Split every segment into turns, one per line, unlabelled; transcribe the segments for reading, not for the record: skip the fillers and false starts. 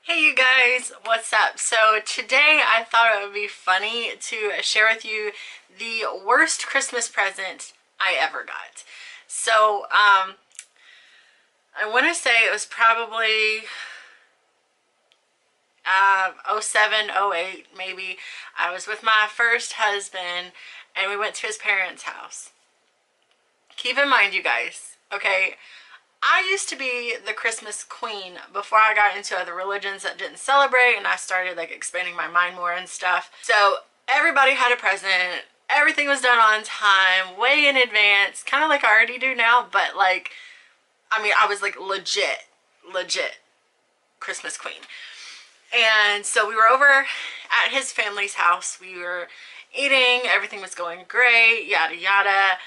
Hey you guys, what's up? So today I thought it would be funny to share with you the worst Christmas present I ever got. So I want to say it was probably 07, 08 maybe. I was with my first husband and we went to his parents' house. Keep in mind, you guys, okay, I used to be the Christmas queen before I got into other religions that didn't celebrate, and I started like expanding my mind more and stuff. So everybody had a present, everything was done on time, way in advance, kind of like I already do now, but like, I mean, I was like legit Christmas queen. And so we were over at his family's house, we were eating, everything was going great, yada yada,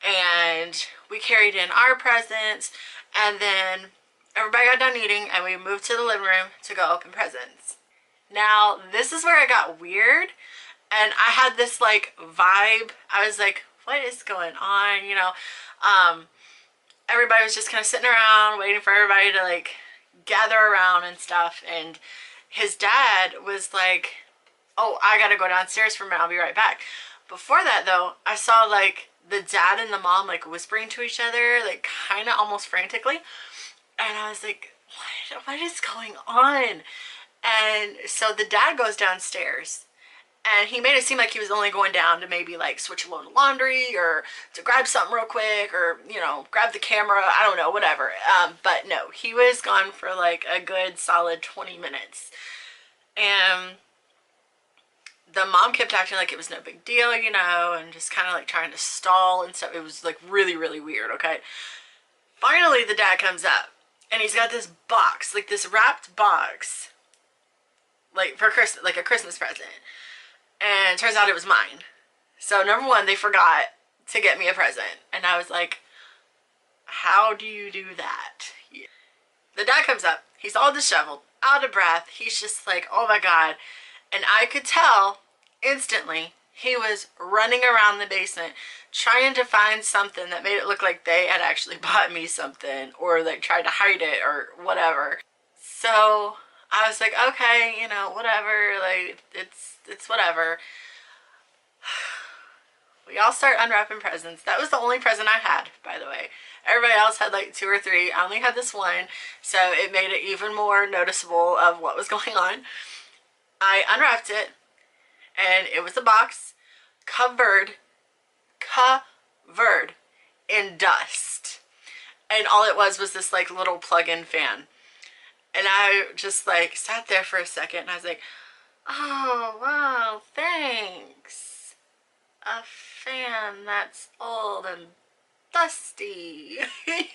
and we carried in our presents. And then everybody got done eating and we moved to the living room to go open presents. Now, this is where it got weird. And I had this like vibe. I was like, what is going on? You know, everybody was just kind of sitting around waiting for everybody to like gather around and stuff. And his dad was like, oh, I gotta go downstairs for a minute. I'll be right back. Before that though, I saw like the dad and the mom like whispering to each other, like kind of almost frantically, and I was like, what is going on? And so the dad goes downstairs and he made it seem like he was only going down to maybe like switch a load of laundry or to grab something real quick, or you know, grab the camera, I don't know, whatever. But no, he was gone for like a good solid 20 minutes. And the mom kept acting like it was no big deal, you know, and just kind of like trying to stall and stuff. It was like really weird, okay? Finally, the dad comes up and he's got this box, like this wrapped box, like for Christmas, like a Christmas present. And it turns out it was mine. So number one, they forgot to get me a present. And I was like, how do you do that? Yeah. The dad comes up, he's all disheveled, out of breath. He's just like, oh my God. And I could tell instantly he was running around the basement trying to find something that made it look like they had actually bought me something, or like tried to hide it or whatever. So I was like, okay, you know, whatever, like it's whatever. We all start unwrapping presents. That was the only present I had, by the way. Everybody else had like 2 or 3. I only had this one, so it made it even more noticeable of what was going on. I unwrapped it and it was a box covered in dust. And all it was this like little plug-in fan. And I just like sat there for a second and I was like, oh wow, thanks. A fan that's old and dusty.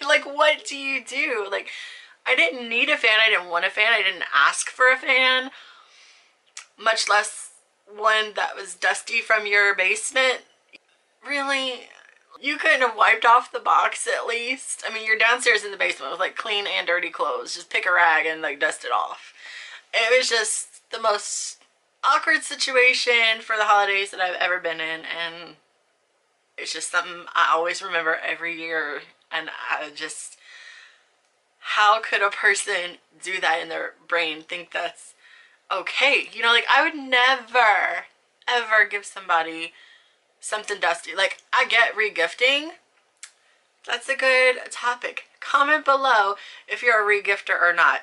Like, what do you do? Like, I didn't need a fan, I didn't want a fan, I didn't ask for a fan, much less one that was dusty from your basement. Really? You couldn't have wiped off the box at least? I mean, you're downstairs in the basement with like clean and dirty clothes. Just pick a rag and like dust it off. It was just the most awkward situation for the holidays that I've ever been in, and it's just something I always remember every year. And I just, how could a person do that in their brain, think that's okay? You know, like I would never ever give somebody something dusty. Like, I get regifting. That's a good topic. Comment below if you're a regifter or not.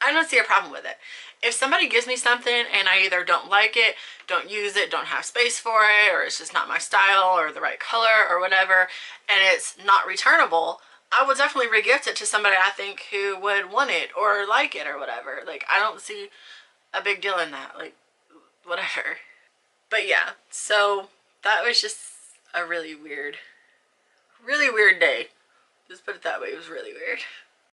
I don't see a problem with it. If somebody gives me something and I either don't like it, don't use it, don't have space for it, or it's just not my style or the right color or whatever, and it's not returnable, I will definitely regift it to somebody I think who would want it or like it or whatever. Like, I don't see a big deal in that. Like, whatever. But yeah, so that was just a really weird day. Just put it that way, it was really weird.